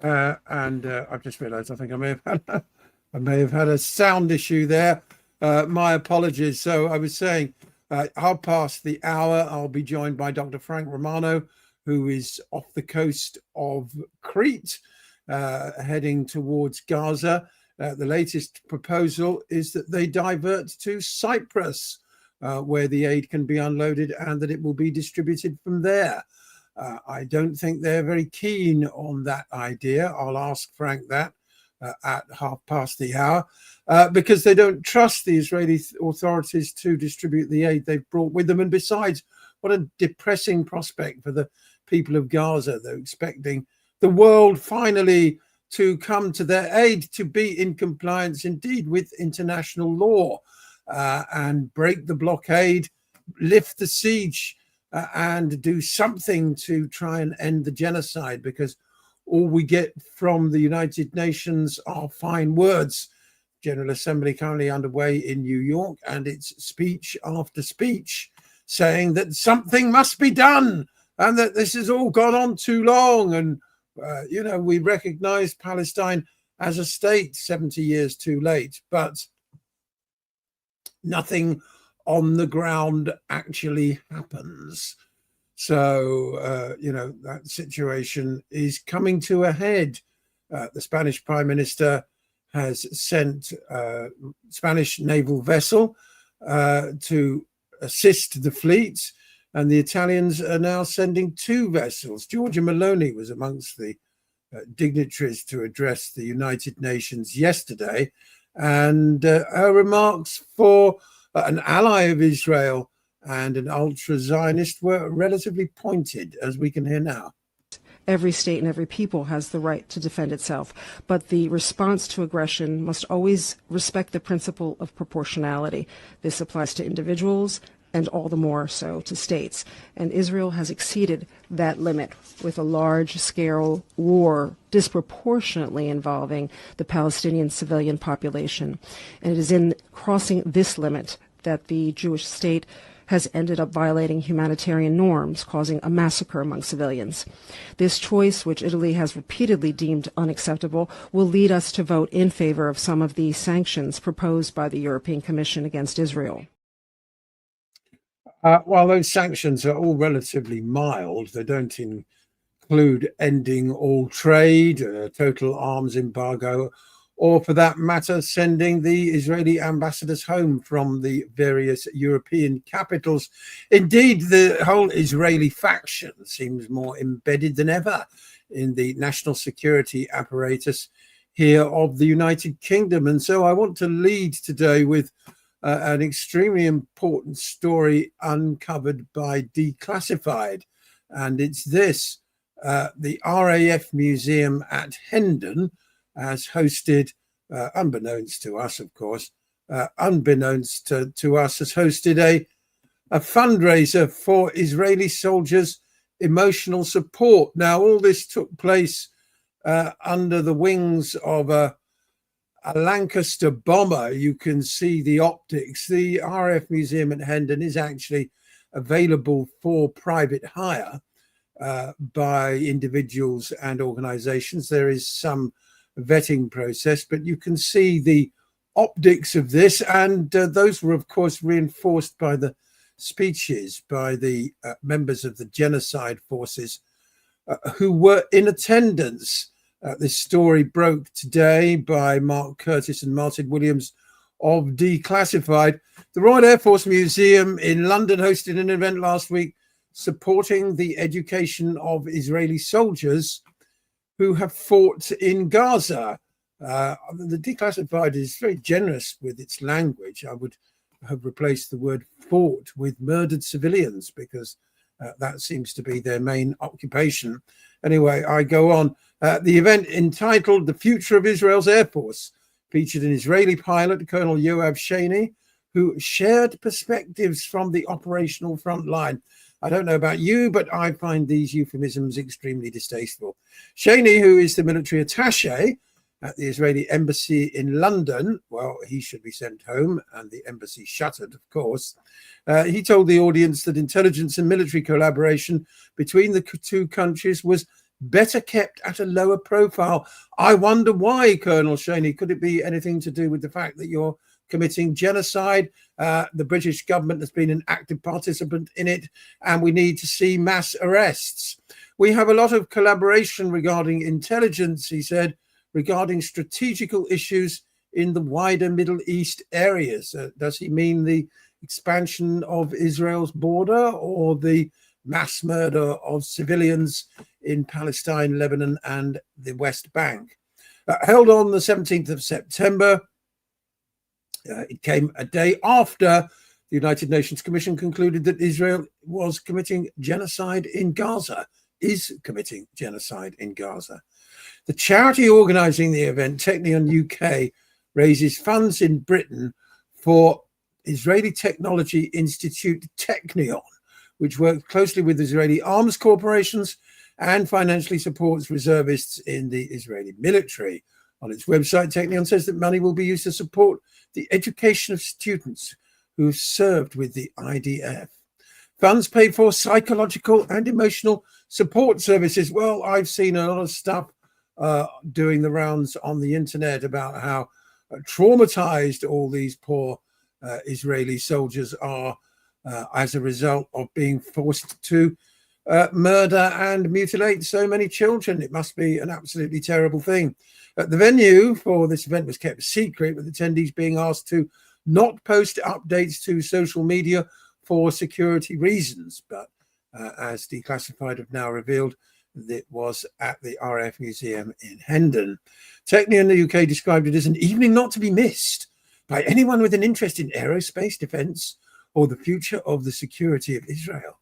And I've just realised I think I may have had a sound issue there. My apologies. So I was saying, half past the hour, I'll be joined by Dr. Frank Romano, who is off the coast of Crete, heading towards Gaza. The latest proposal is that they divert to Cyprus, where the aid can be unloaded and that it will be distributed from there. I don't think they're very keen on that idea. I'll ask Frank that at half past the hour, because they don't trust the Israeli authorities to distribute the aid they've brought with them. And besides, what a depressing prospect for the people of Gaza. They're expecting the world finally to come to their aid, to be in compliance indeed with international law, and break the blockade, lift the siege, and do something to try and end the genocide, because all we get from the United Nations are fine words. General Assembly currently underway in New York, and it's speech after speech saying that something must be done and that this has all gone on too long. And, we recognize Palestine as a state 70 years too late, but nothing on the ground actually happens. So, that situation is coming to a head. The Spanish Prime Minister has sent a Spanish naval vessel to assist the fleet, and the Italians are now sending 2 vessels. Giorgia Meloni was amongst the dignitaries to address the United Nations yesterday, and her remarks for an ally of Israel and an ultra-Zionist were relatively pointed, as we can hear now. Every state and every people has the right to defend itself, but the response to aggression must always respect the principle of proportionality. This applies to individuals and all the more so to states. And Israel has exceeded that limit with a large-scale war disproportionately involving the Palestinian civilian population. And it is in crossing this limit that the Jewish state has ended up violating humanitarian norms, causing a massacre among civilians. This choice, which Italy has repeatedly deemed unacceptable, will lead us to vote in favor of some of the sanctions proposed by the European Commission against Israel. While those sanctions are all relatively mild, they don't include ending all trade, a total arms embargo, or for that matter, sending the Israeli ambassadors home from the various European capitals. Indeed, the whole Israeli faction seems more embedded than ever in the national security apparatus here of the United Kingdom. And so I want to lead today with an extremely important story uncovered by Declassified. And it's this: the RAF Museum at Hendon has hosted, unbeknownst to us, of course, has hosted a fundraiser for Israeli soldiers' emotional support. Now, all this took place under the wings of a Lancaster bomber. You can see the optics. The RAF Museum at Hendon is actually available for private hire by individuals and organizations. There is some vetting process, but you can see the optics of this, and those were of course reinforced by the speeches by the members of the genocide forces who were in attendance. This story broke today by Mark Curtis and Martin Williams of Declassified. The Royal Air Force Museum in London hosted an event last week supporting the education of Israeli soldiers who have fought in Gaza. The Declassified is very generous with its language. I would have replaced the word fought with murdered civilians, because that seems to be their main occupation. Anyway, I go on. The event, entitled The Future of Israel's Air Force, featured an Israeli pilot, Colonel Yoav Shani, who shared perspectives from the operational front line. I don't know about you, but I find these euphemisms extremely distasteful. Shani, who is the military attaché at the Israeli embassy in London, well, he should be sent home, and the embassy shuttered, of course. He told the audience that intelligence and military collaboration between the 2 countries was better kept at a lower profile. I wonder why, Colonel Cheney. Could it be anything to do with the fact that you're committing genocide? The British government has been an active participant in it, and we need to see mass arrests. We have a lot of collaboration regarding intelligence, he said, regarding strategical issues in the wider Middle East areas. Does he mean the expansion of Israel's border or the mass murder of civilians in Palestine, Lebanon, and the West Bank? Held on the 17th of September, it came a day after the United Nations Commission concluded that Israel was committing genocide in Gaza, is committing genocide in Gaza. The charity organising the event, Technion UK, raises funds in Britain for Israeli Technology Institute Technion, which works closely with Israeli arms corporations and financially supports reservists in the Israeli military. On its website, Technion says that money will be used to support the education of students who served with the IDF. Funds pay for psychological and emotional support services. Well, I've seen a lot of stuff doing the rounds on the internet about how traumatized all these poor Israeli soldiers are as a result of being forced to murder and mutilate so many children. It must be an absolutely terrible thing. The venue for this event was kept secret, with attendees being asked to not post updates to social media for security reasons. But as Declassified have now revealed, it was at the RAF Museum in Hendon. Technion in the UK described it as an evening not to be missed by anyone with an interest in aerospace defence or the future of the security of Israel.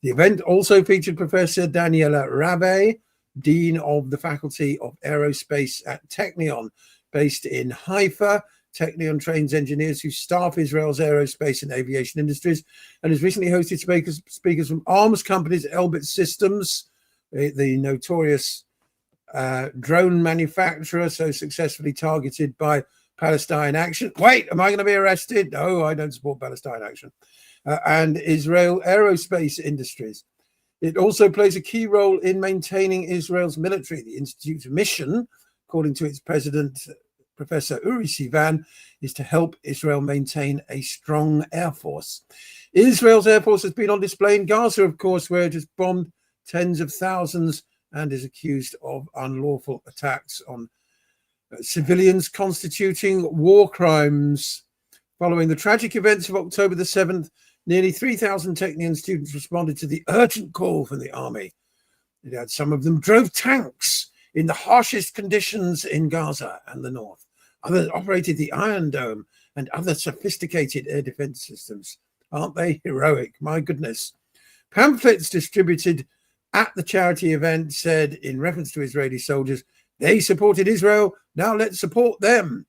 The event also featured Professor Daniela Rabbe, Dean of the Faculty of Aerospace at Technion, based in Haifa. Technion trains engineers who staff Israel's aerospace and aviation industries and has recently hosted speakers from arms companies, Elbit Systems, the notorious drone manufacturer so successfully targeted by Palestine Action. Wait, am I going to be arrested? No, I don't support Palestine Action. And Israel Aerospace Industries. It also plays a key role in maintaining Israel's military. The Institute's mission, according to its president, Professor Uri Sivan, is to help Israel maintain a strong air force. Israel's air force has been on display in Gaza, of course, where it has bombed tens of thousands and is accused of unlawful attacks on civilians, constituting war crimes. Following the tragic events of October the 7th, nearly 3,000 Technion students responded to the urgent call from the army. Some of them drove tanks in the harshest conditions in Gaza and the north. Others operated the Iron Dome and other sophisticated air defense systems. Aren't they heroic? My goodness. Pamphlets distributed at the charity event said, in reference to Israeli soldiers, they supported Israel, now let's support them.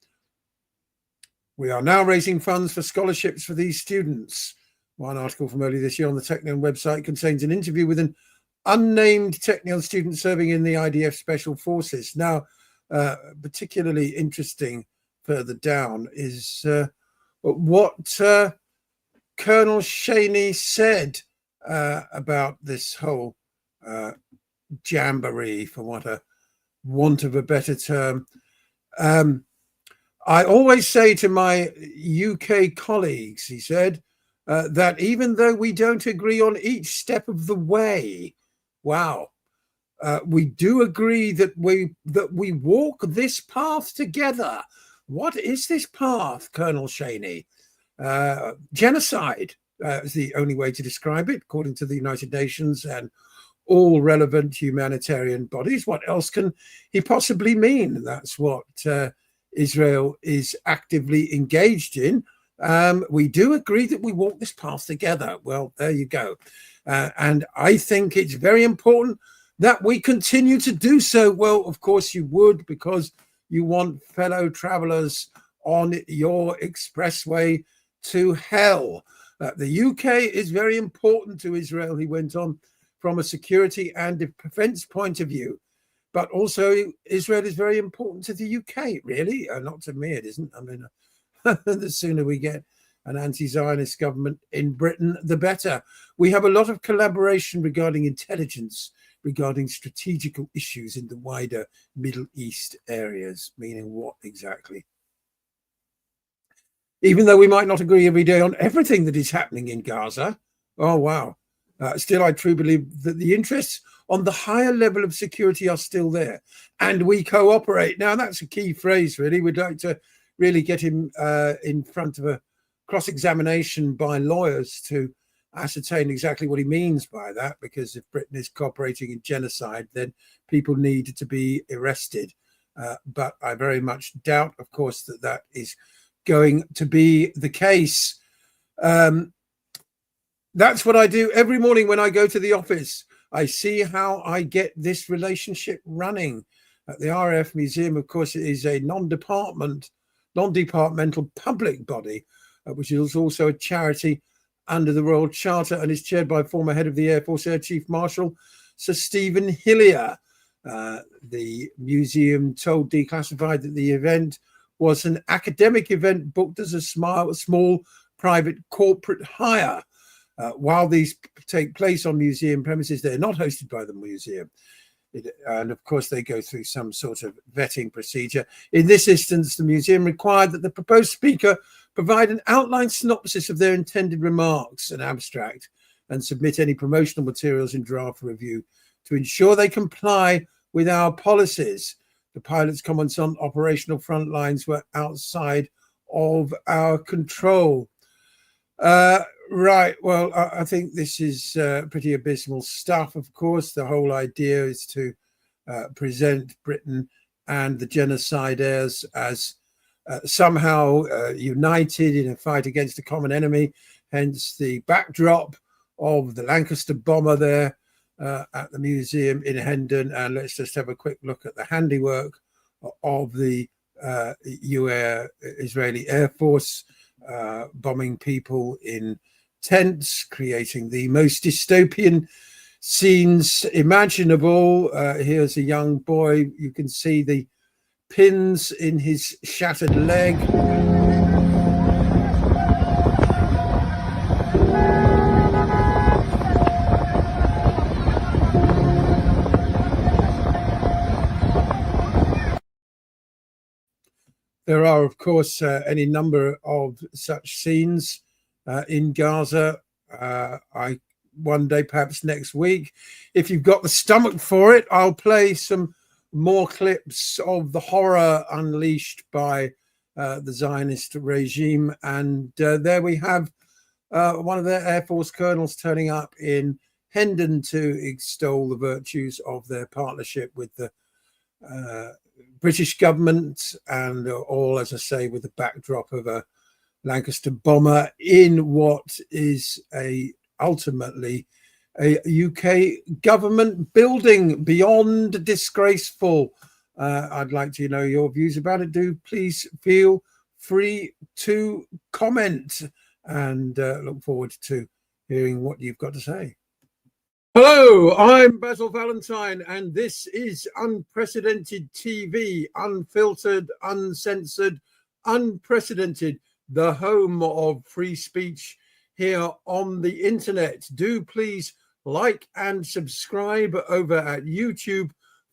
We are now raising funds for scholarships for these students. One article from earlier this year on the Technion website contains an interview with an unnamed Technion student serving in the IDF Special Forces. Now, particularly interesting further down is what Colonel Cheney said about this whole jamboree, for want of a better term. I always say to my UK colleagues, he said, that even though we don't agree on each step of the way, we do agree that we walk this path together. What is this path, Colonel Cheney? Genocide is the only way to describe it, according to the United Nations and all relevant humanitarian bodies. What else can he possibly mean? That's what Israel is actively engaged in. We do agree that we walk this path together. Well, there you go. And I think it's very important that we continue to do so. Well, of course you would, because you want fellow travelers on your expressway to hell. The UK is very important to Israel, he went on, from a security and a defense point of view. But also Israel is very important to the UK, really. Not to me, it isn't. I mean, the sooner we get an anti-Zionist government in Britain, the better. We have a lot of collaboration regarding intelligence regarding strategical issues in the wider Middle East areas. Meaning what exactly? Even though we might not agree every day on everything that is happening in Gaza. Oh, wow. Still, I truly believe that the interests on the higher level of security are still there, and we cooperate. Now, that's a key phrase, really. We'd like to really get him in front of a cross-examination by lawyers to ascertain exactly what he means by that, because if Britain is cooperating in genocide, then people need to be arrested. But I very much doubt, of course, that that is going to be the case. That's what I do every morning when I go to the office. I see how I get this relationship running. At the RAF Museum, of course, it is a non-departmental public body, which is also a charity under the Royal Charter and is chaired by former head of the Air Force Air Chief Marshal Sir Stephen Hillier. The museum told Declassified that the event was an academic event booked as a small private corporate hire. While these take place on museum premises, they're not hosted by the museum. And of course, they go through some sort of vetting procedure. In this instance, the museum required that the proposed speaker provide an outline synopsis of their intended remarks, an abstract, and submit any promotional materials in draft review to ensure they comply with our policies. The pilot's comments on operational front lines were outside of our control. Right. Well, I think this is pretty abysmal stuff. Of course, the whole idea is to present Britain and the genocidaires as somehow united in a fight against a common enemy. Hence the backdrop of the Lancaster bomber there at the museum in Hendon. And let's just have a quick look at the handiwork of the Israeli Air Force, bombing people in tents, creating the most dystopian scenes imaginable. Here's a young boy. You can see the pins in his shattered leg. There are, of course, any number of such scenes in Gaza. One day, perhaps next week, if you've got the stomach for it, I'll play some more clips of the horror unleashed by the Zionist regime. And there we have one of their Air Force colonels turning up in Hendon to extol the virtues of their partnership with the British government, and all, as I say, with the backdrop of a Lancaster bomber in what is ultimately a UK government building beyond disgraceful. I'd like to know your views about it. Do please feel free to comment, and look forward to hearing what you've got to say. Hello, I'm Basil Valentine, and this is Unprecedented TV, unfiltered, uncensored, unprecedented, the home of free speech here on the internet. Do please like and subscribe over at YouTube.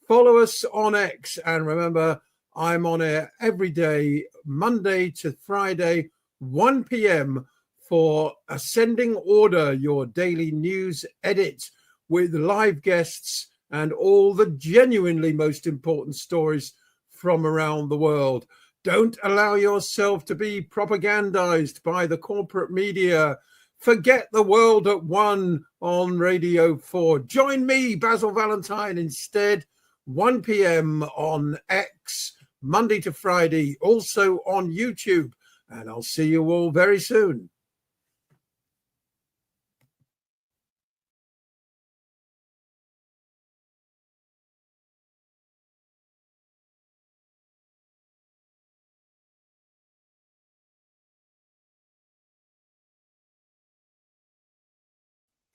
Follow us on X, and remember, I'm on air every day, Monday to Friday, 1 p.m. for Ascending Order, your daily news edit, with live guests and all the genuinely most important stories from around the world. Don't allow yourself to be propagandized by the corporate media. Forget the world at one on Radio 4. Join me, Basil Valentine, instead, 1 p.m. on X, Monday to Friday, also on YouTube. And I'll see you all very soon.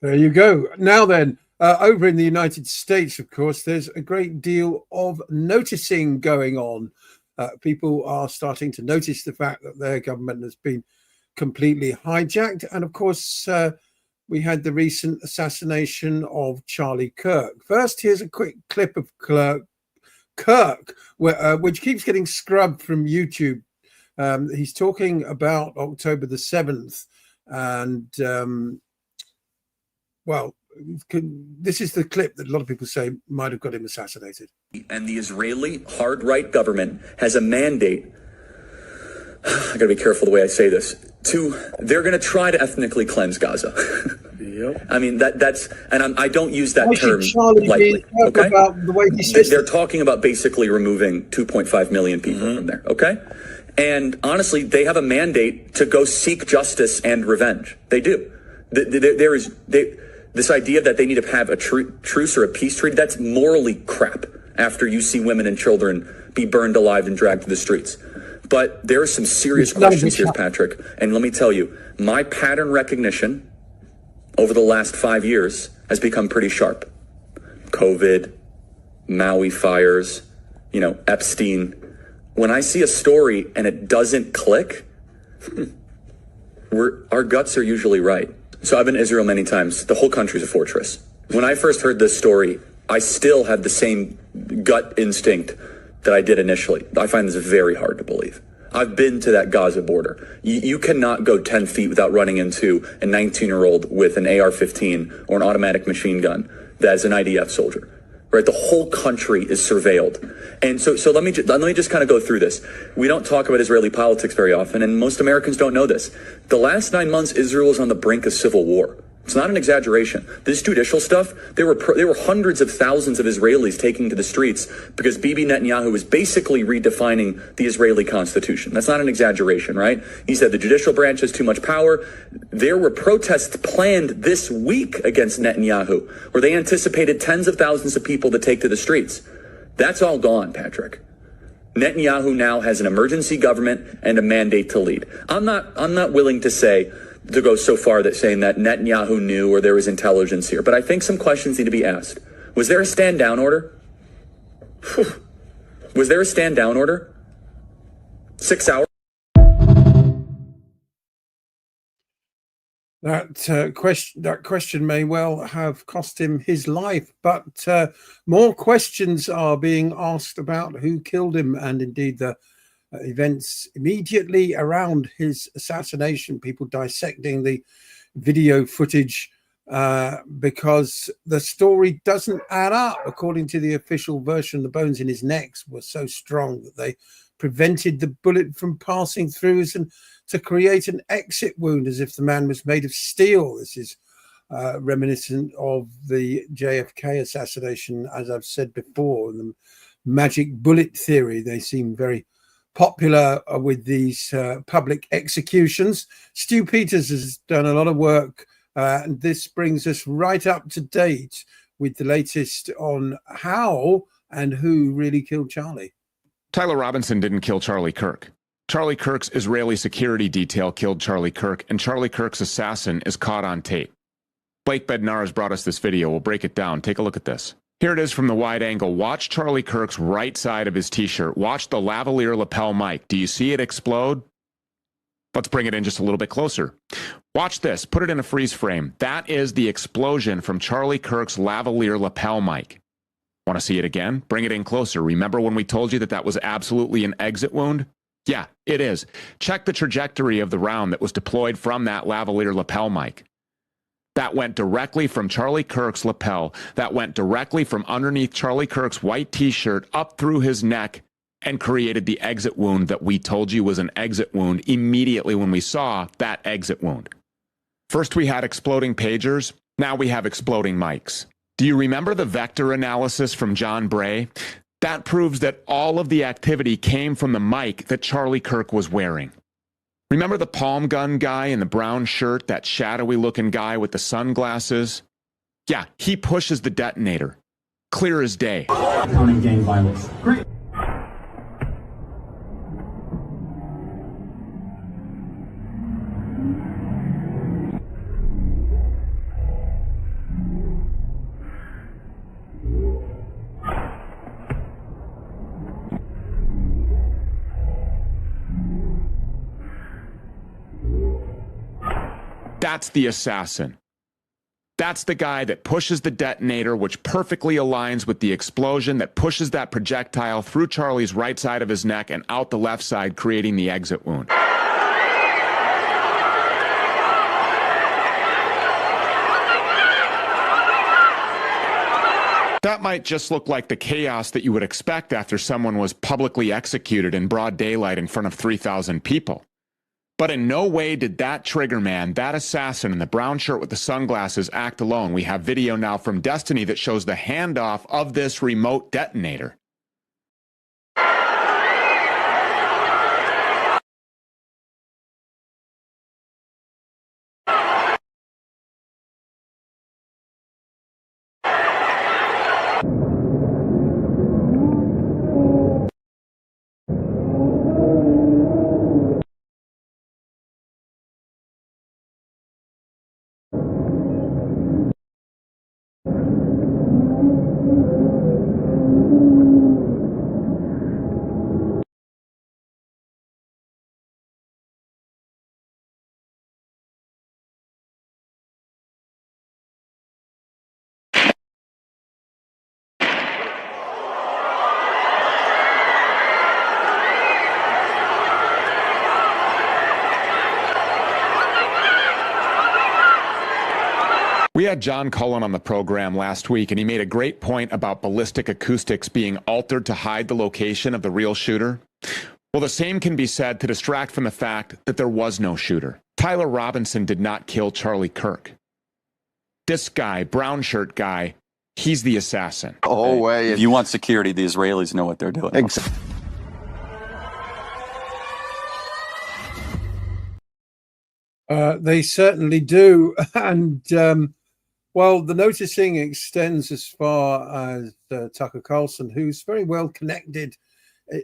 There you go. Now then, over in the United States, of course, there's a great deal of noticing going on. People are starting to notice the fact that their government has been completely hijacked. And of course, we had the recent assassination of Charlie Kirk. First, here's a quick clip of Kirk, which keeps getting scrubbed from YouTube. He's talking about October the 7th, and this is the clip that a lot of people say might have got him assassinated. And the Israeli hard-right government has a mandate. I gotta be careful the way I say this. They're gonna try to ethnically cleanse Gaza. Yep. I mean I don't use that term lightly. Okay. About the way he says they're talking about basically removing 2.5 million people from there. Okay. And honestly, they have a mandate to go seek justice and revenge. They do. This idea that they need to have a truce or a peace treaty, that's morally crap after you see women and children be burned alive and dragged to the streets. But there are some serious questions here, Patrick. And let me tell you, my pattern recognition over the last 5 years has become pretty sharp. COVID, Maui fires, Epstein. When I see a story and it doesn't click, our guts are usually right. So I've been to Israel many times. The whole country's a fortress. When I first heard this story, I still had the same gut instinct that I did initially. I find this very hard to believe. I've been to that Gaza border. You cannot go 10 feet without running into a 19-year-old with an AR-15 or an automatic machine gun that is an IDF soldier. Right, the whole country is surveilled, and so let me just kind of go through this. We don't talk about Israeli politics very often, and most Americans don't know this. The last 9 months, Israel is on the brink of civil war. It's not an exaggeration. This judicial stuff, there were hundreds of thousands of Israelis taking to the streets because Bibi Netanyahu is basically redefining the Israeli constitution. That's not an exaggeration, right? He said the judicial branch has too much power. There were protests planned this week against Netanyahu, where they anticipated tens of thousands of people to take to the streets. That's all gone, Patrick. Netanyahu now has an emergency government and a mandate to lead. I'm not willing to go so far that saying that Netanyahu knew or there was intelligence here. But I think some questions need to be asked. Was there a stand down order? Was there a stand down order? 6 hours? That question may well have cost him his life, but more questions are being asked about who killed him and indeed the events immediately around his assassination, people dissecting the video footage because the story doesn't add up. According to the official version, the bones in his neck were so strong that they prevented the bullet from passing through and to create an exit wound as if the man was made of steel. This is reminiscent of the JFK assassination, as I've said before, the magic bullet theory. They seem very popular with these public executions. Stu Peters has done a lot of work, and this brings us right up to date with the latest on how and who really killed Charlie. Tyler Robinson didn't kill Charlie Kirk. Charlie Kirk's Israeli security detail killed Charlie Kirk, and Charlie Kirk's assassin is caught on tape. Blake Bednar has brought us this video. We'll break it down. Take a look at this. Here it is from the wide angle. Watch Charlie Kirk's right side of his t-shirt. Watch the lavalier lapel mic. Do you see it explode? Let's bring it in just a little bit closer. Watch this. Put it in a freeze frame. That is the explosion from Charlie Kirk's lavalier lapel mic. Want to see it again? Bring it in closer. Remember when we told you that that was absolutely an exit wound? Yeah, it is. Check the trajectory of the round that was deployed from that lavalier lapel mic. That went directly from Charlie Kirk's lapel. That went directly from underneath Charlie Kirk's white t-shirt up through his neck and created the exit wound that we told you was an exit wound immediately when we saw that exit wound. First we had exploding pagers. Now we have exploding mics. Do you remember the vector analysis from John Bray? That proves that all of the activity came from the mic that Charlie Kirk was wearing. Remember the palm gun guy in the brown shirt, that shadowy looking guy with the sunglasses? Yeah, he pushes the detonator. Clear as day. Counting gang violence. Great. That's the assassin. That's the guy that pushes the detonator, which perfectly aligns with the explosion that pushes that projectile through Charlie's right side of his neck and out the left side, creating the exit wound. That might just look like the chaos that you would expect after someone was publicly executed in broad daylight in front of 3,000 people. But in no way did that trigger man, that assassin in the brown shirt with the sunglasses, act alone. We have video now from Destiny that shows the handoff of this remote detonator. We had John Cullen on the program last week, and he made a great point about ballistic acoustics being altered to hide the location of the real shooter. Well, the same can be said to distract from the fact that there was no shooter. Tyler Robinson did not kill Charlie Kirk. This guy, brown shirt guy, he's the assassin. Oh, way. If you want security, the Israelis know what they're doing. They certainly do. And, well, the noticing extends as far as Tucker Carlson, who's very well connected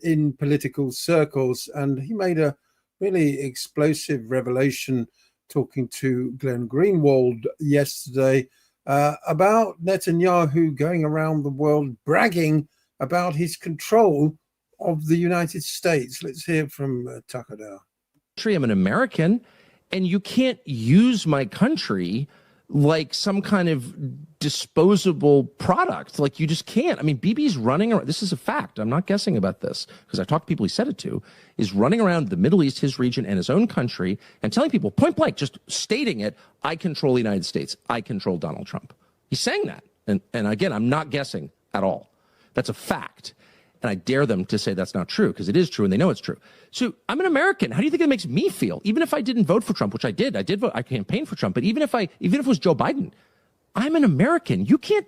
in political circles. And he made a really explosive revelation talking to Glenn Greenwald yesterday about Netanyahu going around the world bragging about his control of the United States. Let's hear from Tucker now. I'm an American, and you can't use my country like some kind of disposable product. Like, you just can't. I mean, Bibi's running around. This is a fact. I'm not guessing about this because I talked to people he said it to, is running around the Middle East, his region, and his own country and telling people point blank, just stating it, I control the United States. I control Donald Trump. He's saying that. And again, I'm not guessing at all. That's a fact. And I dare them to say that's not true, because it is true and they know it's true. So I'm an American. How do you think it makes me feel? Even if I didn't vote for Trump, which I did vote, I campaigned for Trump, but even if it was Joe Biden, I'm an American. You can't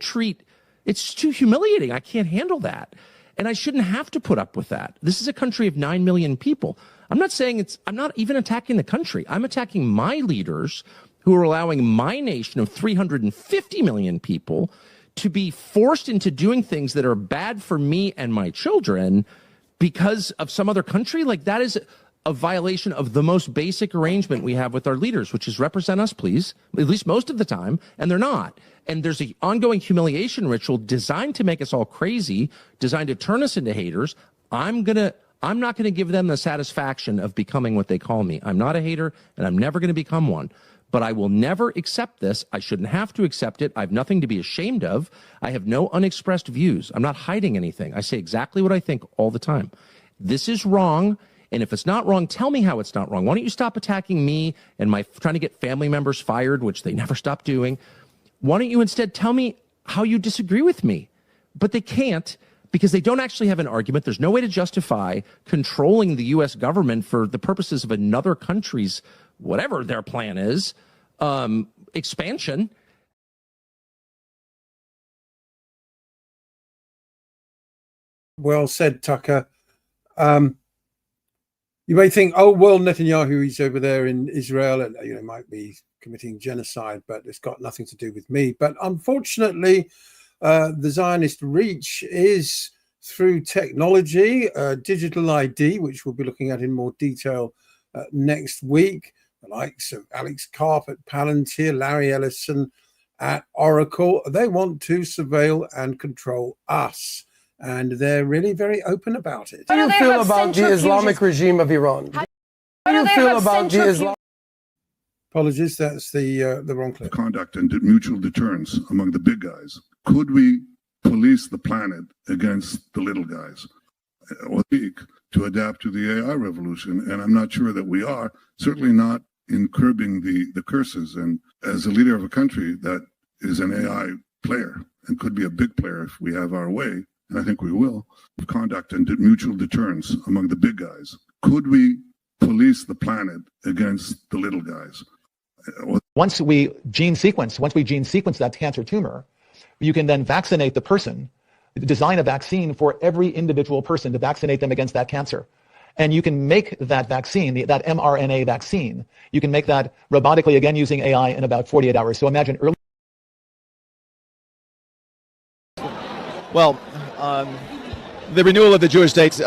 it's too humiliating. I can't handle that. And I shouldn't have to put up with that. This is a country of 9 million people. I'm not even attacking the country. I'm attacking my leaders who are allowing my nation of 350 million people to be forced into doing things that are bad for me and my children because of some other country. Like, that is a violation of the most basic arrangement we have with our leaders, which is represent us, please, at least most of the time, and they're not. And there's an ongoing humiliation ritual designed to make us all crazy, designed to turn us into haters. I'm not gonna give them the satisfaction of becoming what they call me. I'm not a hater, and I'm never gonna become one. But I will never accept this. I shouldn't have to accept it. I have nothing to be ashamed of. I have no unexpressed views. I'm not hiding anything. I say exactly what I think all the time. This is wrong. And if it's not wrong, tell me how it's not wrong. Why don't you stop attacking me and trying to get family members fired, which they never stop doing? Why don't you instead tell me how you disagree with me? But they can't, because they don't actually have an argument. There's no way to justify controlling the U.S. government for the purposes of another country's, whatever their plan is, expansion. Well said, Tucker. You may think, oh, well, Netanyahu, he's over there in Israel and might be committing genocide, but it's got nothing to do with me. But unfortunately, the Zionist reach is through technology, digital ID, which we'll be looking at in more detail next week. The likes of Alex Karp at Palantir, Larry Ellison at Oracle, they want to surveil and control us. And they're really very open about it. How do you feel about the Islamic regime of Iran? How do you feel about the Islam? Apologies, that's the wrong clip. Conduct and mutual deterrence among the big guys. Could we police the planet against the little guys? Or to adapt to the AI revolution? And I'm not sure that we are, certainly not in curbing the curses. And as a leader of a country that is an AI player and could be a big player if we have our way, and I think we will, conduct and mutual deterrence among the big guys. Could we police the planet against the little guys? Once we gene sequence that cancer tumor, you can then vaccinate the person, design a vaccine for every individual person to vaccinate them against that cancer. And you can make that vaccine, that mRNA vaccine, you can make that robotically, again, using AI in about 48 hours. So imagine early. Well, the renewal of the Jewish state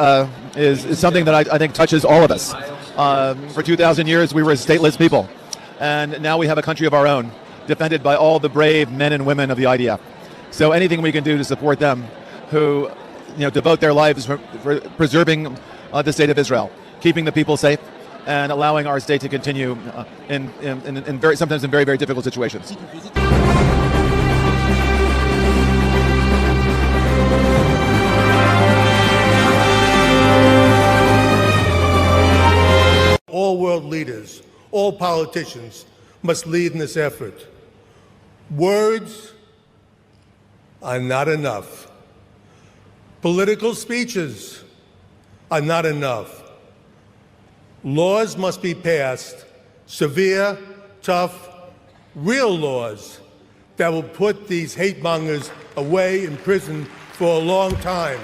is something that I think touches all of us. For 2,000 years, we were a stateless people. And now we have a country of our own, defended by all the brave men and women of the IDF. So anything we can do to support them who devote their lives for preserving the state of Israel, keeping the people safe, and allowing our state to continue sometimes in very, very difficult situations. All world leaders, all politicians must lead in this effort. Words are not enough. Political speeches are not enough. Laws must be passed, severe, tough, real laws that will put these hate mongers away in prison for a long time.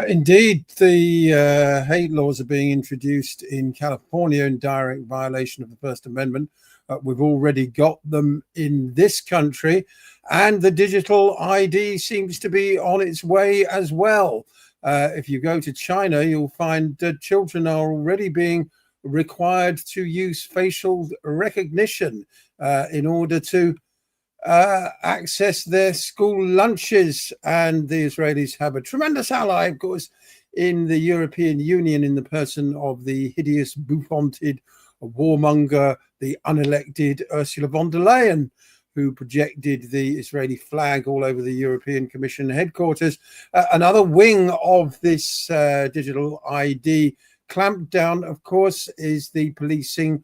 Indeed, the hate laws are being introduced in California in direct violation of the First Amendment. We've already got them in this country, and the digital ID seems to be on its way as well. If you go to China, you'll find that children are already being required to use facial recognition in order to access their school lunches. And the Israelis have a tremendous ally, of course, in the European Union, in the person of the hideous, bouffanted warmonger, the unelected Ursula von der Leyen, who projected the Israeli flag all over the European Commission headquarters. Another wing of this digital ID clampdown, of course, is the policing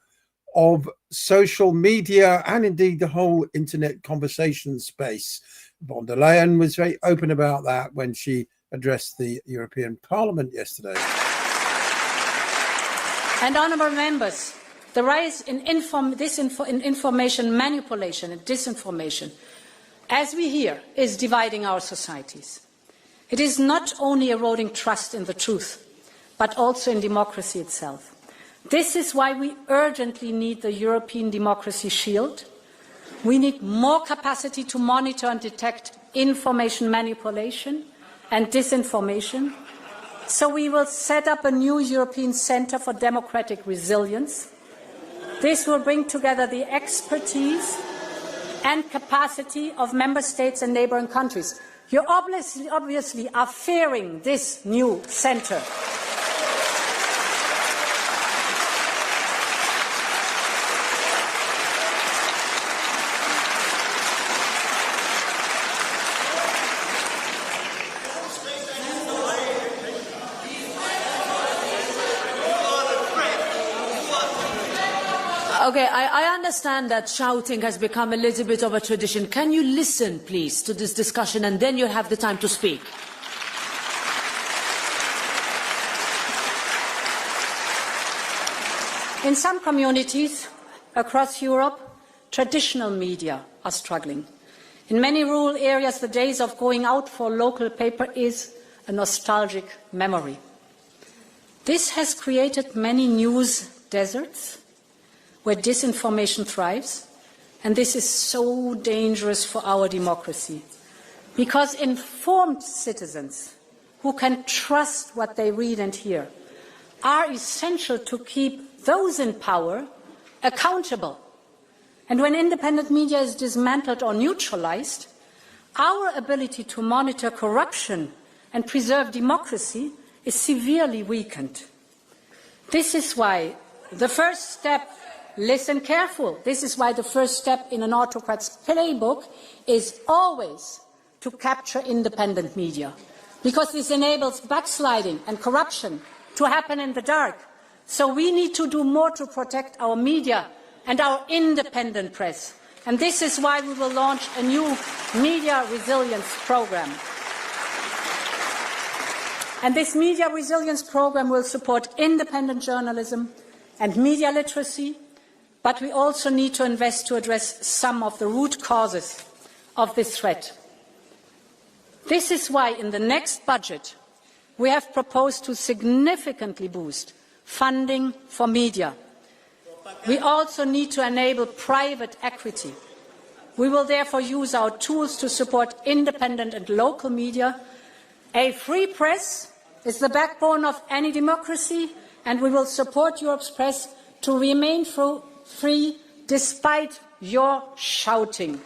of social media and indeed the whole internet conversation space. Von der Leyen was very open about that when she addressed the European Parliament yesterday. And honourable members, the rise in information manipulation and disinformation, as we hear, is dividing our societies. It is not only eroding trust in the truth, but also in democracy itself. This is why we urgently need the European Democracy Shield. We need more capacity to monitor and detect information manipulation and disinformation. So we will set up a new European Centre for Democratic Resilience. This will bring together the expertise and capacity of member states and neighbouring countries. You obviously are fearing this new centre. Okay, I understand that shouting has become a little bit of a tradition. Can you listen, please, to this discussion, and then you'll have the time to speak? In some communities across Europe, traditional media are struggling. In many rural areas, the days of going out for local paper is a nostalgic memory. This has created many news deserts where disinformation thrives, and this is so dangerous for our democracy. Because informed citizens who can trust what they read and hear are essential to keep those in power accountable. And when independent media is dismantled or neutralized, our ability to monitor corruption and preserve democracy is severely weakened. This is why the first step, listen careful, this is why the first step in an autocrat's playbook is always to capture independent media, because this enables backsliding and corruption to happen in the dark. So we need to do more to protect our media and our independent press. And this is why we will launch a new media resilience program. And this media resilience program will support independent journalism and media literacy, but we also need to invest to address some of the root causes of this threat. This is why in the next budget we have proposed to significantly boost funding for media. We also need to enable private equity. We will therefore use our tools to support independent and local media. A free press is the backbone of any democracy, and we will support Europe's press to remain free despite your shouting.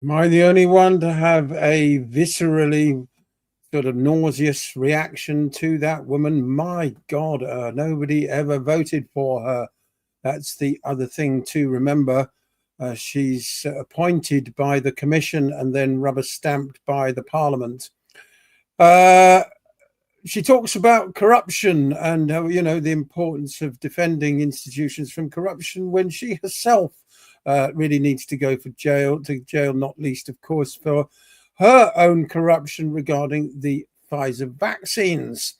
Am I the only one to have a viscerally sort of nauseous reaction to that woman? My God, nobody ever voted for her. That's the other thing to remember. She's appointed by the Commission and then rubber stamped by the Parliament. She talks about corruption and, the importance of defending institutions from corruption when she herself really needs to go to jail, not least, of course, for her own corruption regarding the Pfizer vaccines.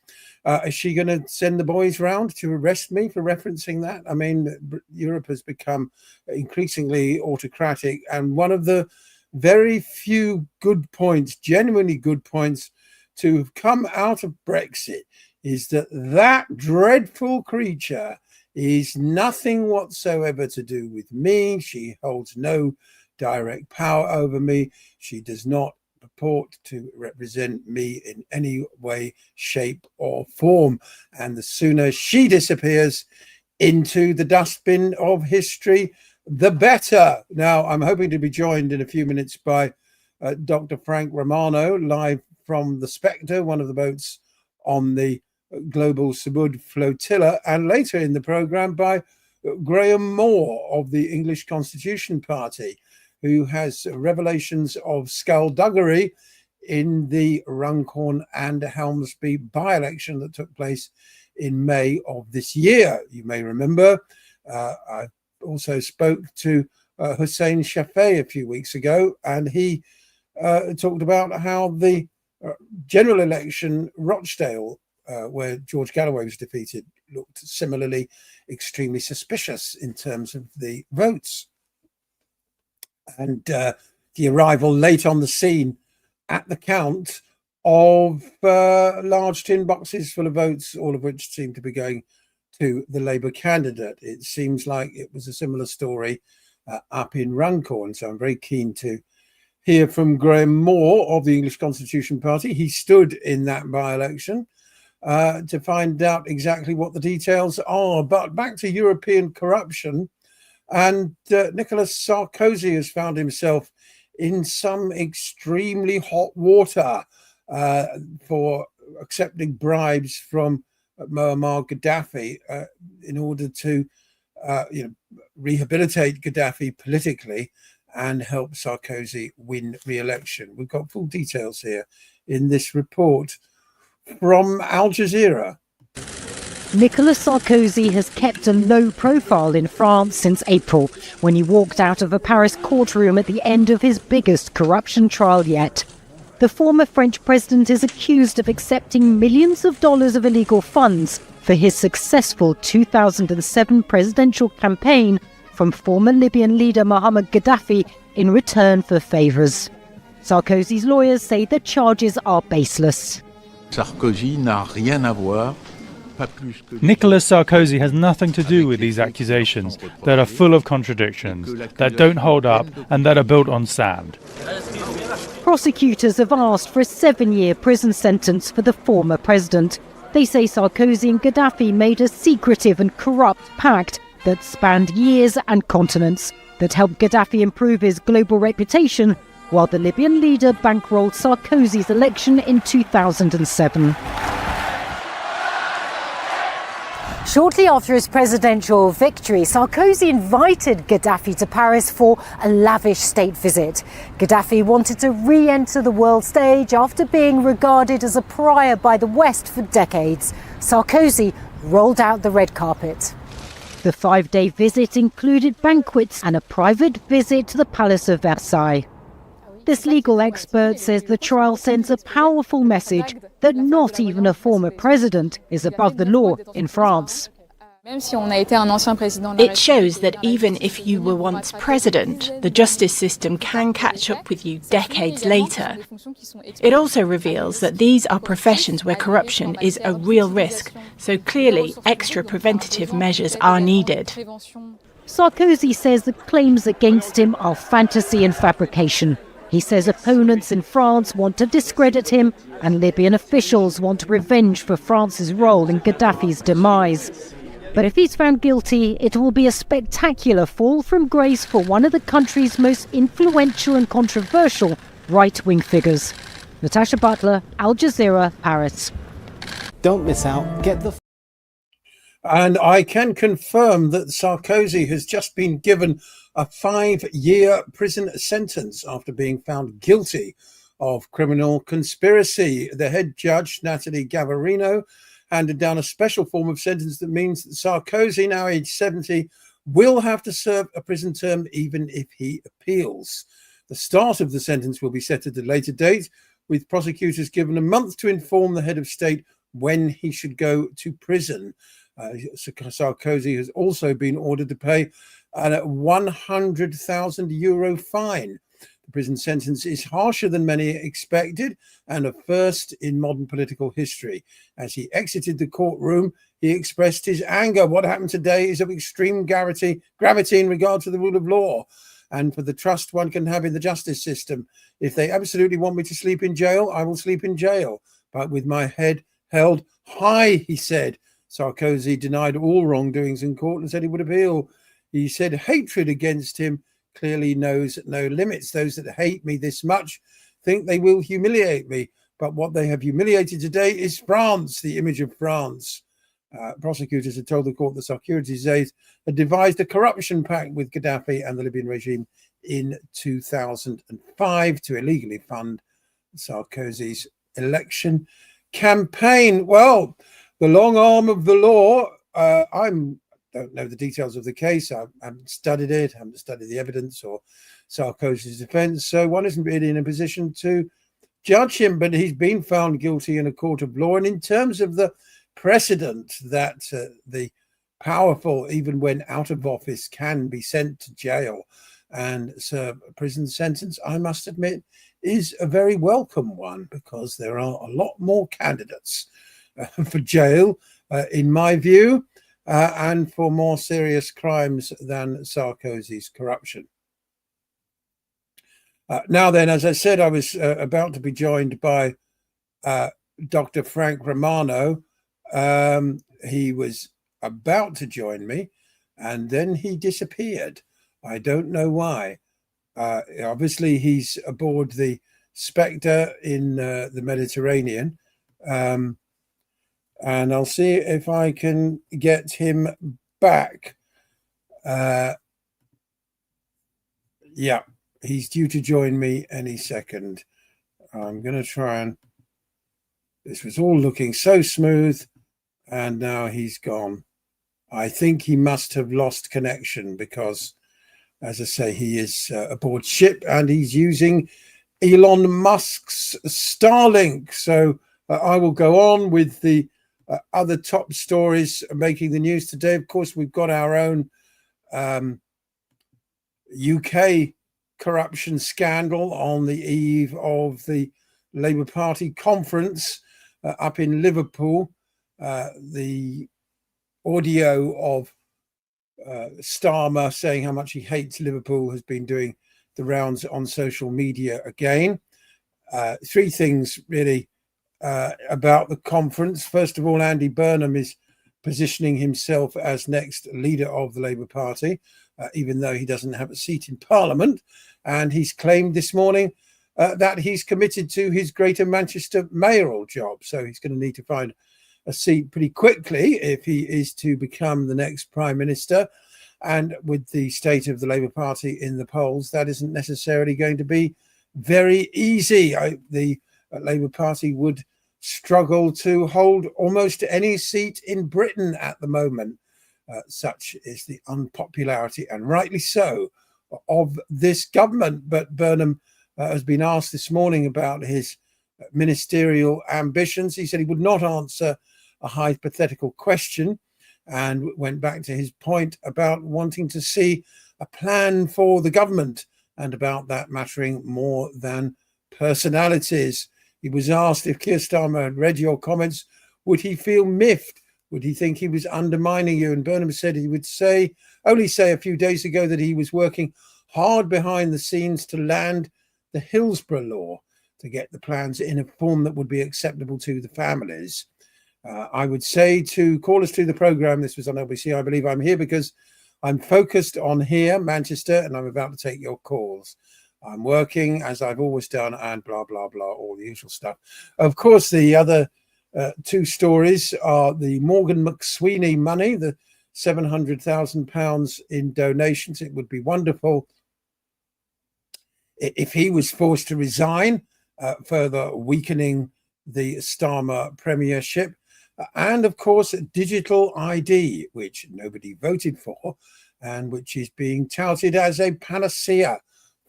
Is she going to send the boys round to arrest me for referencing that? I mean, Europe has become increasingly autocratic, and one of the very few good points, genuinely good points, to have come out of Brexit is that dreadful creature is nothing whatsoever to do with me. She holds no direct power over me. She does not purport to represent me in any way, shape, or form. And the sooner she disappears into the dustbin of history, the better. Now, I'm hoping to be joined in a few minutes by Dr. Frank Romano, live from the Spectre, one of the boats on the Global Subud Flotilla, and later in the programme by Graham Moore of the English Constitution Party, who has revelations of skulduggery in the Runcorn and Helmsby by-election that took place in May of this year. You may remember I also spoke to Hussein Shafee a few weeks ago, and he talked about how the general election, Rochdale, where George Galloway was defeated, looked similarly extremely suspicious in terms of the votes. And the arrival late on the scene at the count of large tin boxes full of votes, all of which seemed to be going to the Labour candidate. It seems like it was a similar story up in Runcorn. So I'm very keen to hear from Graham Moore of the English Constitution Party. He stood in that by-election to find out exactly what the details are. But back to European corruption. And Nicolas Sarkozy has found himself in some extremely hot water for accepting bribes from Muammar Gaddafi in order to rehabilitate Gaddafi politically and help Sarkozy win re-election. We've got full details here in this report from Al Jazeera. Nicolas Sarkozy has kept a low profile in France since April, when he walked out of a Paris courtroom at the end of his biggest corruption trial yet. The former French president is accused of accepting millions of dollars of illegal funds for his successful 2007 presidential campaign from former Libyan leader Muammar Gaddafi in return for favours. Sarkozy's lawyers say the charges are baseless. Sarkozy n'a rien à voir Nicolas Sarkozy has nothing to do with these accusations that are full of contradictions, that don't hold up, and that are built on sand. Prosecutors have asked for a 7-year prison sentence for the former president. They say Sarkozy and Gaddafi made a secretive and corrupt pact that spanned years and continents, that helped Gaddafi improve his global reputation, while the Libyan leader bankrolled Sarkozy's election in 2007. Shortly after his presidential victory, Sarkozy invited Gaddafi to Paris for a lavish state visit. Gaddafi wanted to re-enter the world stage after being regarded as a pariah by the West for decades. Sarkozy rolled out the red carpet. The 5-day visit included banquets and a private visit to the Palace of Versailles. This legal expert says the trial sends a powerful message that not even a former president is above the law in France. It shows that even if you were once president, the justice system can catch up with you decades later. It also reveals that these are professions where corruption is a real risk, so clearly extra preventative measures are needed. Sarkozy says the claims against him are fantasy and fabrication. He says opponents in France want to discredit him, and Libyan officials want revenge for France's role in Gaddafi's demise. But if he's found guilty, it will be a spectacular fall from grace for one of the country's most influential and controversial right-wing figures. Natasha Butler, Al Jazeera, Paris. Don't miss out. Get the... And I can confirm that Sarkozy has just been given a 5-year prison sentence after being found guilty of criminal conspiracy. The head judge, Natalie Gavarino, handed down a special form of sentence that means that Sarkozy, now aged 70, will have to serve a prison term even if he appeals. The start of the sentence will be set at a later date, with prosecutors given a month to inform the head of state when he should go to prison. Sarkozy has also been ordered to pay a €100,000 fine. The prison sentence is harsher than many expected and a first in modern political history. As he exited the courtroom, he expressed his anger. What happened today is of extreme gravity in regard to the rule of law and for the trust one can have in the justice system. If they absolutely want me to sleep in jail, I will sleep in jail, but with my head held high, he said. Sarkozy denied all wrongdoings in court and said he would appeal. He said hatred against him clearly knows no limits. Those that hate me this much think they will humiliate me. But what they have humiliated today is France, the image of France. Prosecutors had told the court that Sarkozy's aides had devised a corruption pact with Gaddafi and the Libyan regime in 2005 to illegally fund Sarkozy's election campaign. Well, the long arm of the law, don't know the details of the case. I haven't studied it, haven't studied the evidence or Sarkozy's defense. So one isn't really in a position to judge him, but he's been found guilty in a court of law. And in terms of the precedent that the powerful, even when out of office, can be sent to jail and serve a prison sentence, I must admit, is a very welcome one, because there are a lot more candidates for jail, in my view, and for more serious crimes than Sarkozy's corruption. Now then, as I said, I was about to be joined by Dr. Frank Romano. He was about to join me, and then he disappeared. I don't know why. Obviously, he's aboard the Spectre in the Mediterranean. And I'll see if I can get him back. Yeah, he's due to join me any second. I'm going to try and... This was all looking so smooth, and now he's gone. I think he must have lost connection because, as I say, he is aboard ship and he's using Elon Musk's Starlink. So I will go on with the other top stories making the news today. Of course, we've got our own UK corruption scandal on the eve of the Labour Party conference up in Liverpool. The audio of Starmer saying how much he hates Liverpool has been doing the rounds on social media again. Three things really about the conference. First of all, Andy Burnham is positioning himself as next leader of the Labour Party, even though he doesn't have a seat in Parliament. And he's claimed this morning that he's committed to his Greater Manchester mayoral job. So he's going to need to find a seat pretty quickly if he is to become the next Prime Minister. And with the state of the Labour Party in the polls, that isn't necessarily going to be very easy. The Labour Party would struggle to hold almost any seat in Britain at the moment. Such is the unpopularity, and rightly so, of this government. But Burnham has been asked this morning about his ministerial ambitions. He said he would not answer a hypothetical question, and went back to his point about wanting to see a plan for the government, and about that mattering more than personalities. He was asked if Keir Starmer had read your comments, would he feel miffed? Would he think he was undermining you? And Burnham said he would only say a few days ago that he was working hard behind the scenes to land the Hillsborough law, to get the plans in a form that would be acceptable to the families. I would say to callers to the programme, this was on LBC, I believe I'm here because I'm focused on here, Manchester, and I'm about to take your calls. I'm working as I've always done, and blah, blah, blah, all the usual stuff. Of course, the other two stories are the Morgan McSweeney money, the £700,000 in donations. It would be wonderful if he was forced to resign, further weakening the Starmer premiership. And of course, digital ID, which nobody voted for, and which is being touted as a panacea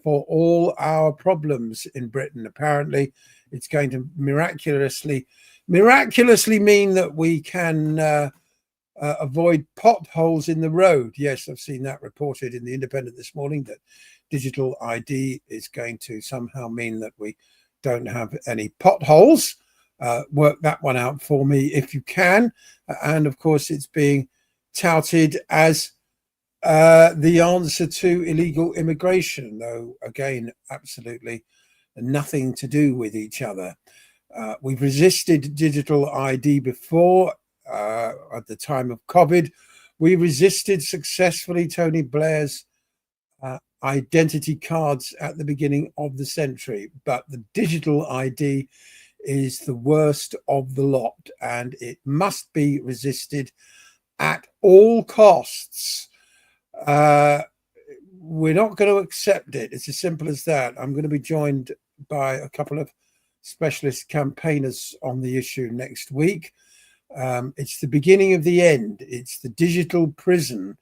for all our problems in Britain. Apparently, it's going to miraculously mean that we can avoid potholes in the road. Yes, I've seen that reported in the Independent this morning, that digital ID is going to somehow mean that we don't have any potholes. Work that one out for me if you can. And of course, it's being touted as the answer to illegal immigration, though, again, absolutely nothing to do with each other. We've resisted digital ID before at the time of COVID. We resisted successfully Tony Blair's identity cards at the beginning of the century. But the digital ID is the worst of the lot, and it must be resisted at all costs. We're not going to accept it. It's as simple as that. I'm going to be joined by a couple of specialist campaigners on the issue next week. It's the beginning of the end. It's the digital prison.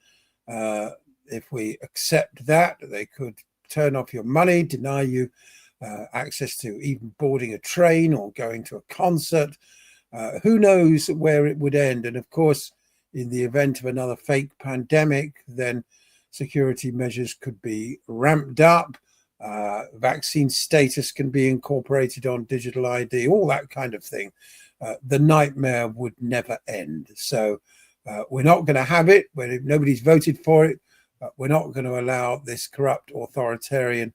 If we accept that, they could turn off your money, deny you access to even boarding a train or going to a concert. Who knows where it would end? And of course, in the event of another fake pandemic, then security measures could be ramped up. Vaccine status can be incorporated on digital ID, all that kind of thing. The nightmare would never end. So we're not going to have it. Nobody's voted for it. We're not going to allow this corrupt authoritarian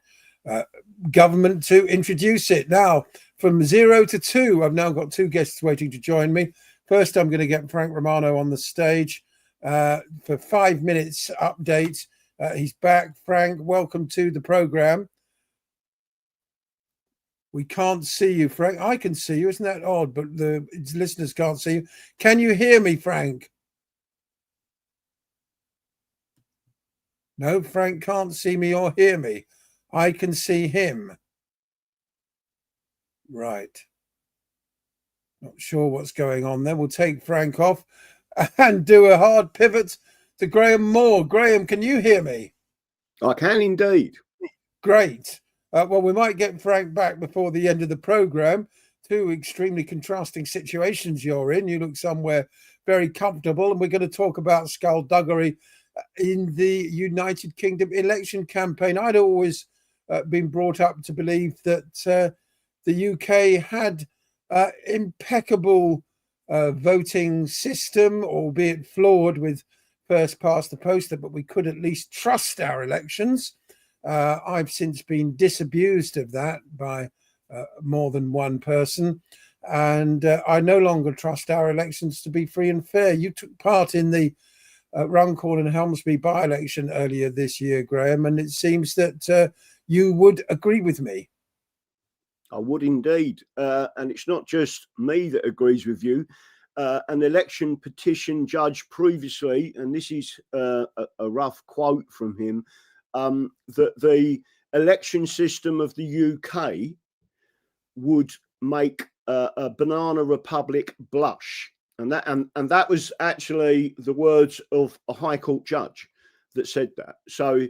government to introduce it. Now, from 0 to 2, I've now got two guests waiting to join me. First, I'm going to get Frank Romano on the stage for 5 minutes update. He's back. Frank, welcome to the program. We can't see you, Frank. I can see you. Isn't that odd? But the listeners can't see you. Can you hear me, Frank? No, Frank can't see me or hear me. I can see him. Right. Not sure what's going on there. We'll take Frank off and do a hard pivot to Graham Moore. Graham, can you hear me? I can indeed. Great. Well, we might get Frank back before the end of the program. Two extremely contrasting situations you're in. You look somewhere very comfortable, and we're going to talk about skulduggery in the United Kingdom election campaign. I'd always been brought up to believe that the UK had impeccable voting system, albeit flawed with first past the post, but we could at least trust our elections. I've since been disabused of that by more than one person, and I no longer trust our elections to be free and fair. You took part in the Runcorn and Helmsby by-election earlier this year, Graham, and it seems that you would agree with me. I would indeed. And it's not just me that agrees with you. An election petition judge previously, and this is a rough quote from him, that the election system of the UK would make a banana republic blush. And that was actually the words of a High Court judge that said that. So,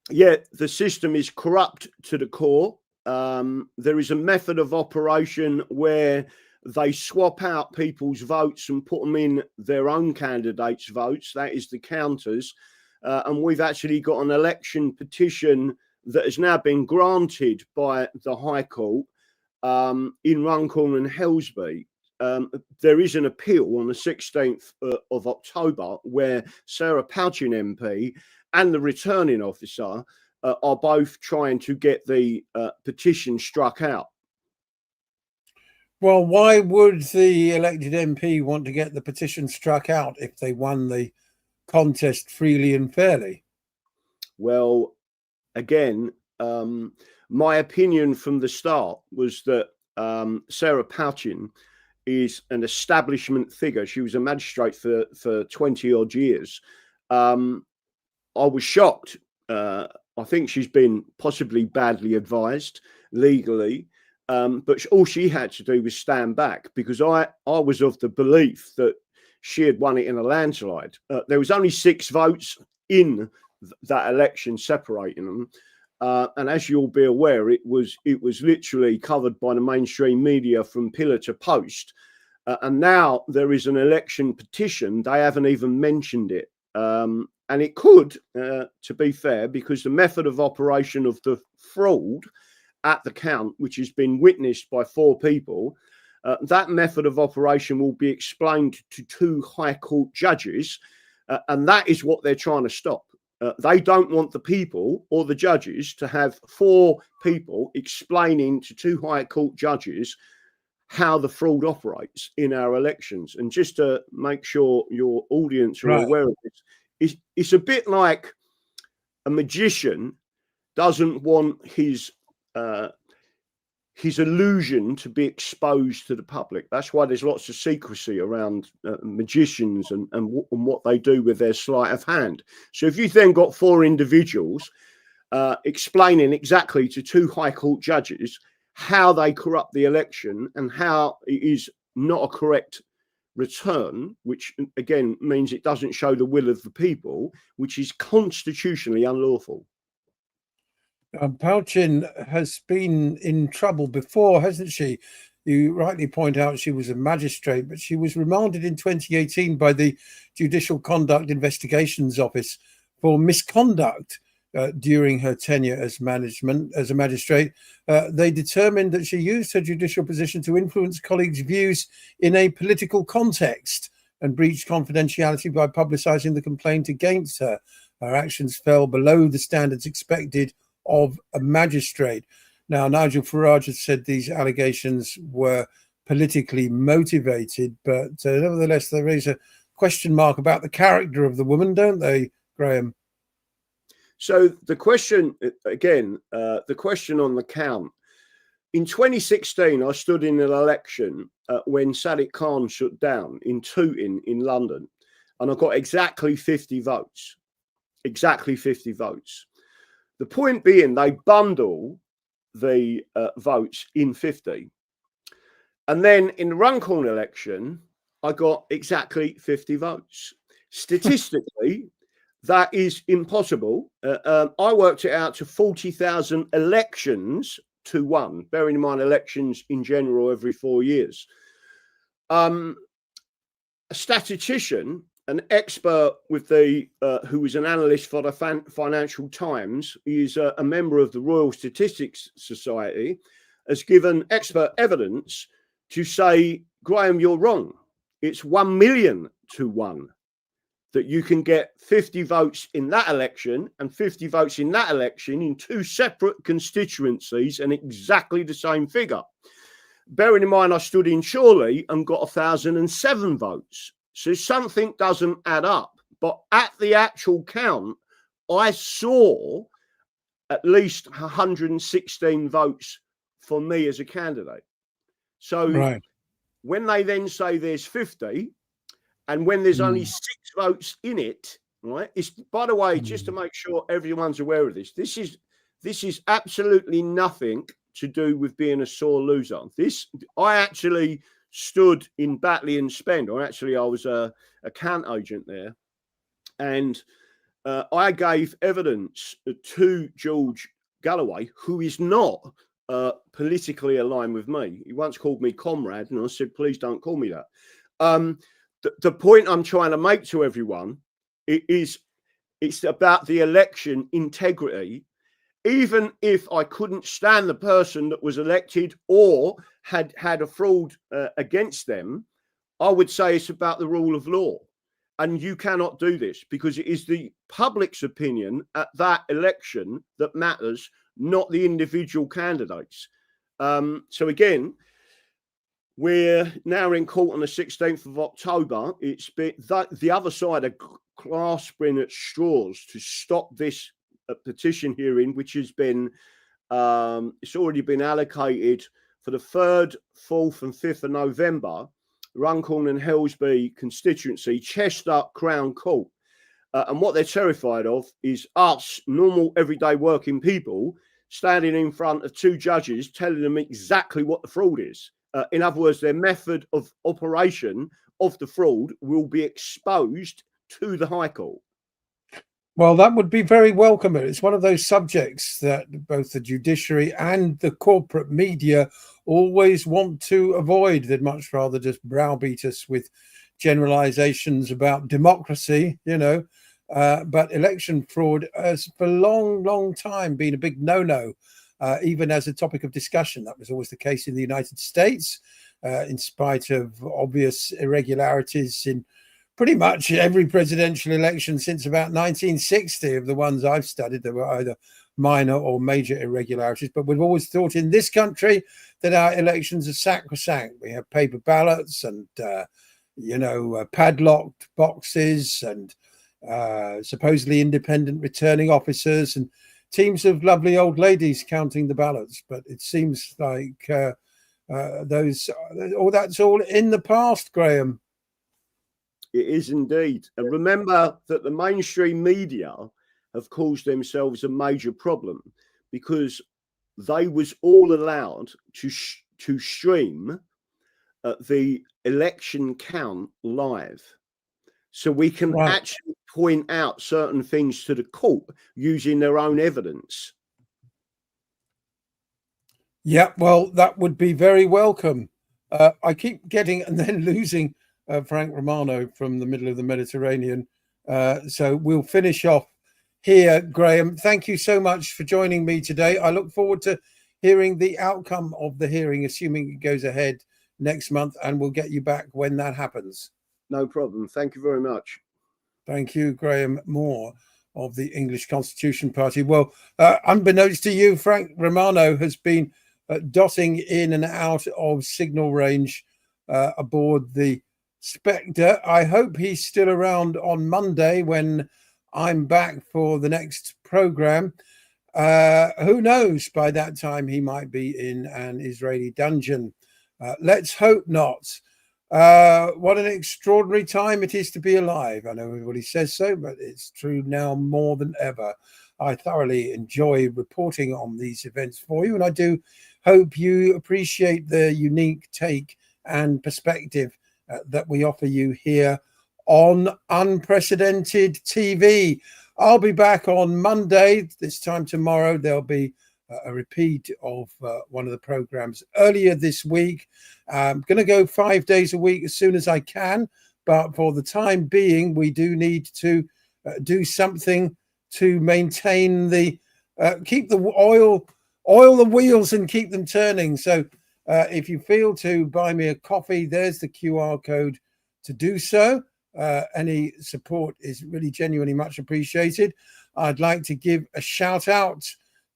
yeah, the system is corrupt to the core. There is a method of operation where they swap out people's votes and put them in their own candidates' votes. That is the counters. And we've actually got an election petition that has now been granted by the High Court in Runcorn and Helmsby. There is an appeal on the 16th of October where Sarah Palchin MP and the returning officer are both trying to get the petition struck out. Well, why would the elected MP want to get the petition struck out if they won the contest freely and fairly? Well, again, my opinion from the start was that Sarah Palchin is an establishment figure. She was a magistrate for 20 odd years. I was shocked. I think she's been possibly badly advised legally, but all she had to do was stand back, because I was of the belief that she had won it in a landslide. There was only 6 votes in that election separating them. And as you'll be aware, it was literally covered by the mainstream media from pillar to post. And now there is an election petition. They haven't even mentioned it. And it could, to be fair, because the method of operation of the fraud at the count, which has been witnessed by 4 people, that method of operation will be explained to 2 High Court judges. And that is what they're trying to stop. They don't want the people or the judges to have 4 people explaining to 2 High Court judges how the fraud operates in our elections. And just to make sure your audience are aware of this, it's a bit like a magician doesn't want his illusion to be exposed to the public. That's why there's lots of secrecy around magicians and what they do with their sleight of hand. So if you then got 4 individuals explaining exactly to 2 High Court judges how they corrupt the election and how it is not a correct return, which again means it doesn't show the will of the people, which is constitutionally unlawful. Palchin has been in trouble before, hasn't she? You rightly point out she was a magistrate, but she was remanded in 2018 by the Judicial Conduct Investigations Office for misconduct during her tenure as a magistrate. They determined that she used her judicial position to influence colleagues' views in a political context and breached confidentiality by publicising the complaint against her. Her actions fell below the standards expected of a magistrate. Now, Nigel Farage has said these allegations were politically motivated, but nevertheless, they raise a question mark about the character of the woman, don't they, Graham? So the question, again, the question on the count. In 2016, I stood in an election when Sadiq Khan shut down in Tooting in London, and I got exactly 50 votes. Exactly 50 votes. The point being, they bundle the votes in 50. And then in the Runcorn election, I got exactly 50 votes. Statistically, that is impossible. I worked it out to 40,000 elections to 1, bearing in mind elections in general every 4 years. A statistician, an expert with the who was an analyst for the Financial Times, is a member of the Royal Statistics Society, has given expert evidence to say Graham, you're wrong. It's 1 million to 1 that you can get 50 votes in that election and 50 votes in that election in 2 separate constituencies and exactly the same figure. Bearing in mind, I stood in Chorley and got 1,007 votes. So something doesn't add up. But at the actual count, I saw at least 116 votes for me as a candidate. So when they then say there's 50, and when there's only 6 votes in it, right? It's, by the way, just to make sure everyone's aware of this, this is absolutely nothing to do with being a sore loser. I actually stood in Batley and Spend, or actually I was a account agent there, and I gave evidence to George Galloway, who is not politically aligned with me. He once called me comrade, and I said, please don't call me that. The point I'm trying to make to everyone it's about the election integrity. Even if I couldn't stand the person that was elected or had a fraud against them, I would say it's about the rule of law. And you cannot do this because it is the public's opinion at that election that matters, not the individual candidates. So again, we're now in court on the 16th of October. It's been the other side are grasping at straws to stop this petition hearing, which has been it's already been allocated for the 3rd, 4th, and 5th of November. Runcorn and Helsby constituency, Chester Crown Court. And what they're terrified of is us, normal, everyday working people, standing in front of 2 judges telling them exactly what the fraud is. In other words, their method of operation of the fraud will be exposed to the High Court. Well, that would be very welcome. It's one of those subjects that both the judiciary and the corporate media always want to avoid. They'd much rather just browbeat us with generalizations about democracy, but election fraud has for a long time been a big no-no, even as a topic of discussion. That was always the case in the United States, in spite of obvious irregularities in pretty much every presidential election since about 1960 of the ones I've studied. There were either minor or major irregularities, but we've always thought in this country that our elections are sacrosanct. We have paper ballots and, padlocked boxes and supposedly independent returning officers and teams of lovely old ladies counting the ballots. But it seems like that's all in the past, Graham. It is indeed. And remember that the mainstream media have caused themselves a major problem because they was all allowed to stream the election count live. So we can actually point out certain things to the court using their own evidence. Yeah, well, that would be very welcome. I keep getting and then losing Frank Romano from the middle of the Mediterranean. So we'll finish off here, Graham. Thank you so much for joining me today. I look forward to hearing the outcome of the hearing, assuming it goes ahead next month, and we'll get you back when that happens. No problem. Thank you very much. Thank you, Graham Moore of the English Constitution Party. Well, unbeknownst to you, Frank Romano has been dotting in and out of signal range aboard the Spectre. I hope he's still around on Monday when I'm back for the next program. Who knows? By that time, he might be in an Israeli dungeon. Let's hope not. What an extraordinary time it is to be alive. I know everybody says so, but it's true now more than ever. I thoroughly enjoy reporting on these events for you, and I do hope you appreciate the unique take and perspective that we offer you here on Unprecedented TV. I'll be back on Monday. This time tomorrow, there'll be a repeat of one of the programs earlier this week. I'm going to go 5 days a week as soon as I can, but for the time being, we do need to do something to maintain the keep the oil the wheels and keep them turning. So If you feel to buy me a coffee, there's the QR code to do so. Any support is really genuinely much appreciated. I'd like to give a shout out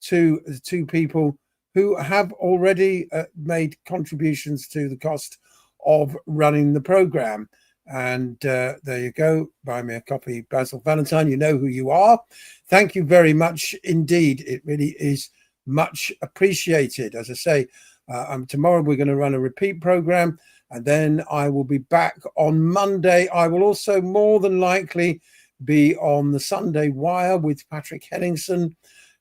to the two people who have already made contributions to the cost of running the program. And there you go. Buy me a coffee, Basil, Valentine. You know who you are. Thank you very much indeed. It really is much appreciated. As I say, tomorrow we're going to run a repeat program, and then I will be back on Monday. I will also more than likely be on the Sunday Wire with Patrick Henningsen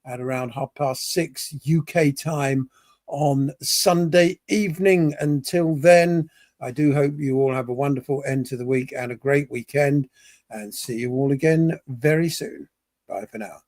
at around 6:30 UK time on Sunday evening. Until then, I do hope you all have a wonderful end to the week and a great weekend, and see you all again very soon. Bye for now.